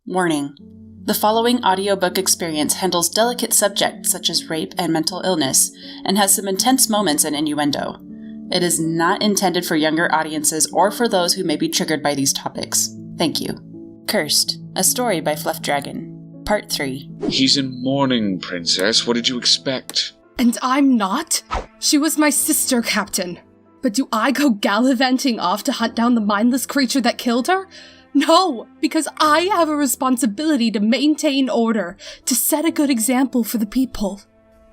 Warning. The following audiobook experience handles delicate subjects such as rape and mental illness, and has some intense moments and innuendo. It is not intended for younger audiences or for those who may be triggered by these topics. Thank you. Cursed, a story by Fluff Dragon. Part 3. He's in mourning, Princess. What did you expect? And I'm not? She was my sister, Captain. But do I go gallivanting off to hunt down the mindless creature that killed her? No, because I have a responsibility to maintain order, to set a good example for the people.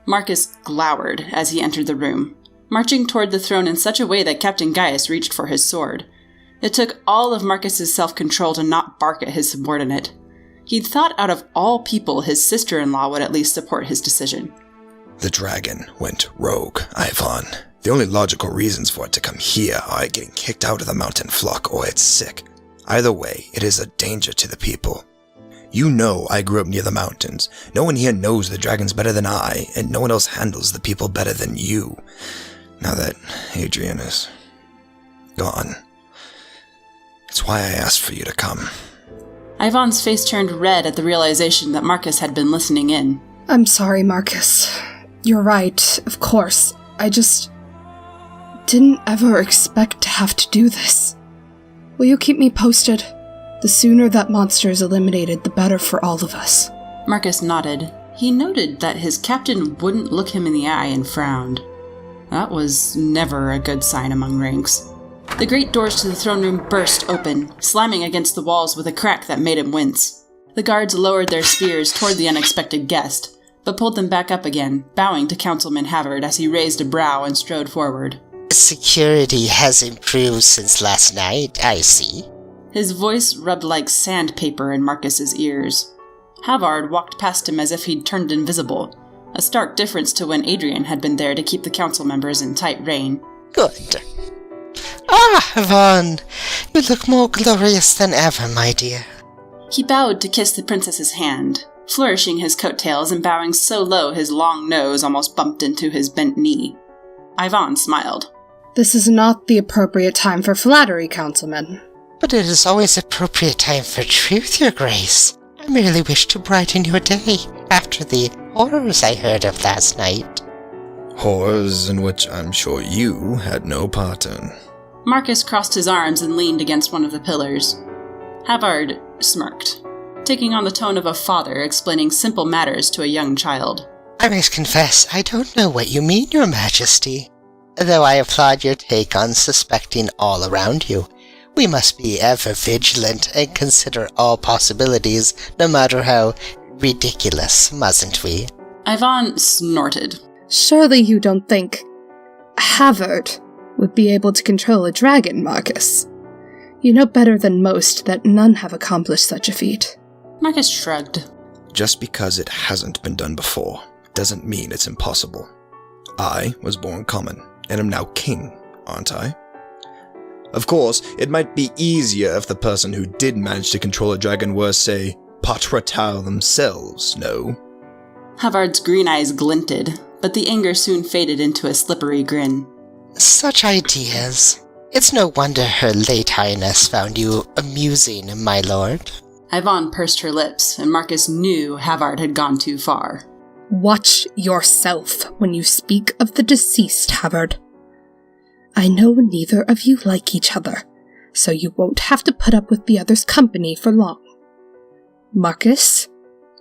Markus glowered as he entered the room, marching toward the throne in such a way that Captain Gaius reached for his sword. It took all of Marcus's self-control to not bark at his subordinate. He'd thought out of all people his sister-in-law would at least support his decision. The dragon went rogue, Ivan. The only logical reasons for it to come here are it getting kicked out of the mountain flock or it's sick. Either way, it is a danger to the people. You know I grew up near the mountains. No one here knows the dragons better than I, and no one else handles the people better than you. Now that Adrian is gone, it's why I asked for you to come. Ivan's face turned red at the realization that Markus had been listening in. I'm sorry, Markus. You're right, of course. I just didn't ever expect to have to do this. Will you keep me posted? The sooner that monster is eliminated, the better for all of us. Markus nodded. He noted that his captain wouldn't look him in the eye and frowned. That was never a good sign among ranks. The great doors to the throne room burst open, slamming against the walls with a crack that made him wince. The guards lowered their spears toward the unexpected guest, but pulled them back up again, bowing to Councilman Havard as he raised a brow and strode forward. Security has improved since last night, I see. His voice rubbed like sandpaper in Marcus's ears. Havard walked past him as if he'd turned invisible, a stark difference to when Adrian had been there to keep the council members in tight rein. Good. Havard, you look more glorious than ever, my dear. He bowed to kiss the princess's hand, flourishing his coattails and bowing so low his long nose almost bumped into his bent knee. Ivan smiled. This is not the appropriate time for flattery, Councilman. But it is always appropriate time for truth, Your Grace. I merely wish to brighten your day after the horrors I heard of last night. Horrors in which I'm sure you had no part in. Markus crossed his arms and leaned against one of the pillars. Havard smirked, taking on the tone of a father explaining simple matters to a young child. I must confess, I don't know what you mean, Your Majesty. Though I applaud your take on suspecting all around you. We must be ever vigilant and consider all possibilities, no matter how ridiculous, mustn't we? Ivan snorted. Surely you don't think Havard would be able to control a dragon, Markus? You know better than most that none have accomplished such a feat. Markus shrugged. Just because it hasn't been done before doesn't mean it's impossible. I was born common, and am now king, aren't I? Of course, it might be easier if the person who did manage to control a dragon were, say, Patratau themselves, no? Havard's green eyes glinted, but the anger soon faded into a slippery grin. Such ideas. It's no wonder Her Late Highness found you amusing, my lord. Ivan pursed her lips, and Markus knew Havard had gone too far. Watch yourself when you speak of the deceased, Havard. I know neither of you like each other, so you won't have to put up with the other's company for long. Markus,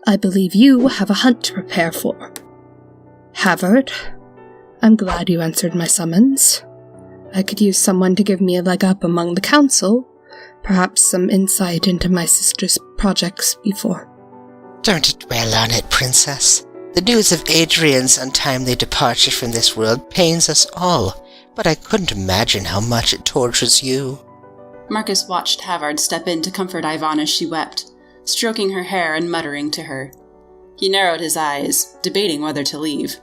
I believe you have a hunt to prepare for. Havard, I'm glad you answered my summons. I could use someone to give me a leg up among the council, perhaps some insight into my sister's projects before. Don't dwell on it, Princess. The news of Adrian's untimely departure from this world pains us all, but I couldn't imagine how much it tortures you. Markus watched Havard step in to comfort Ivan as she wept, stroking her hair and muttering to her. He narrowed his eyes, debating whether to leave.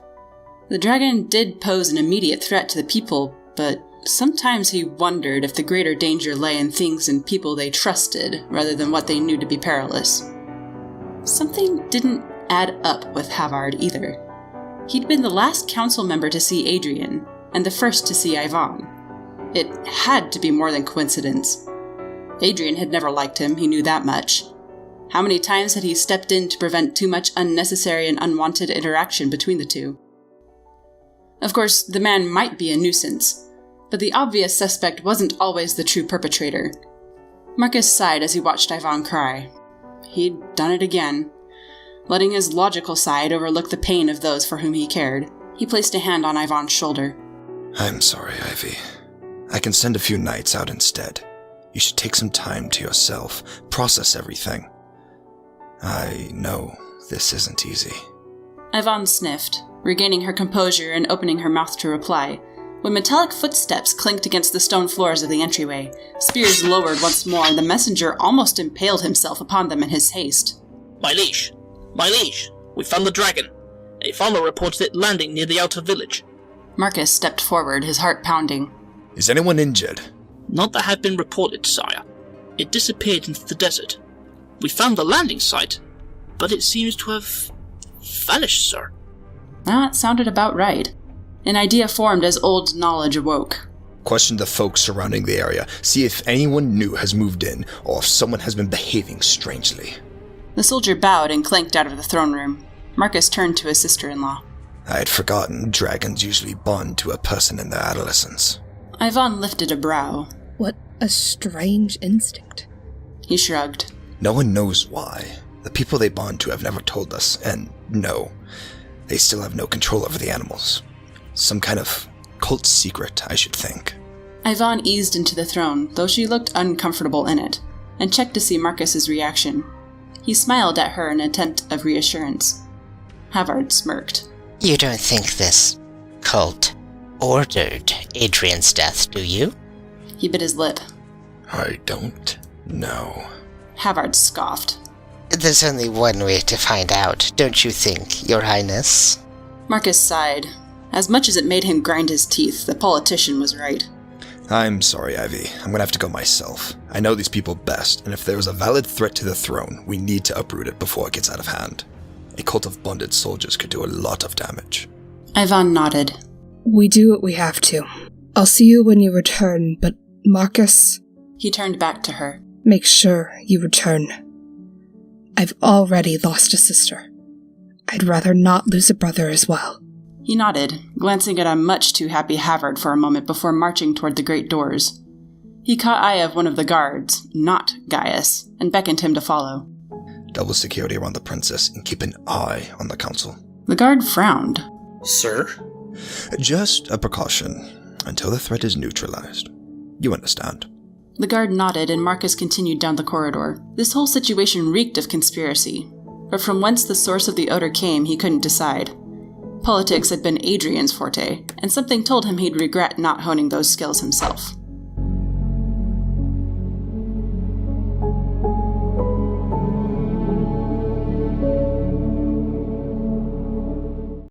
The dragon did pose an immediate threat to the people, but sometimes he wondered if the greater danger lay in things and people they trusted, rather than what they knew to be perilous. Something didn't add up with Havard either. He'd been the last council member to see Adrian, and the first to see Ivan. It had to be more than coincidence. Adrian had never liked him, he knew that much. How many times had he stepped in to prevent too much unnecessary and unwanted interaction between the two? Of course, the man might be a nuisance, but the obvious suspect wasn't always the true perpetrator. Markus sighed as he watched Ivan cry. He'd done it again. Letting his logical side overlook the pain of those for whom he cared, he placed a hand on Ivan's shoulder. I'm sorry, Ivy. I can send a few knights out instead. You should take some time to yourself, process everything. I know this isn't easy. Ivan sniffed, regaining her composure and opening her mouth to reply, when metallic footsteps clinked against the stone floors of the entryway. Spears lowered once more, and the messenger almost impaled himself upon them in his haste. My liege! My liege! We found the dragon! A farmer reported it landing near the outer village. Markus stepped forward, his heart pounding. Is anyone injured? Not that had been reported, sire. It disappeared into the desert. We found the landing site, but it seems to have vanished, sir. That sounded about right. An idea formed as old knowledge awoke. Question the folks surrounding the area, see if anyone new has moved in, or if someone has been behaving strangely. The soldier bowed and clanked out of the throne room. Markus turned to his sister-in-law. I had forgotten dragons usually bond to a person in their adolescence. Ivan lifted a brow. What a strange instinct. He shrugged. No one knows why. The people they bond to have never told us, and no, they still have no control over the animals. Some kind of cult secret, I should think. Ivan eased into the throne, though she looked uncomfortable in it, and checked to see Markus's reaction. He smiled at her in an attempt of reassurance. Havard smirked. You don't think this cult ordered Adrian's death, do you? He bit his lip. I don't know. Havard scoffed. There's only one way to find out, don't you think, Your Highness? Markus sighed. As much as it made him grind his teeth, the politician was right. I'm sorry, Ivy. I'm gonna have to go myself. I know these people best, and if there is a valid threat to the throne, we need to uproot it before it gets out of hand. A cult of bonded soldiers could do a lot of damage. Ivan nodded. We do what we have to. I'll see you when you return, but Markus... He turned back to her. Make sure you return. I've already lost a sister. I'd rather not lose a brother as well. He nodded, glancing at a much too happy Havard for a moment before marching toward the great doors. He caught eye of one of the guards, not Gaius, and beckoned him to follow. Double security around the princess and keep an eye on the council. The guard frowned. Sir? Just a precaution, until the threat is neutralized. You understand. The guard nodded, and Markus continued down the corridor. This whole situation reeked of conspiracy, but from whence the source of the odor came he couldn't decide. Politics had been Adrian's forte, and something told him he'd regret not honing those skills himself.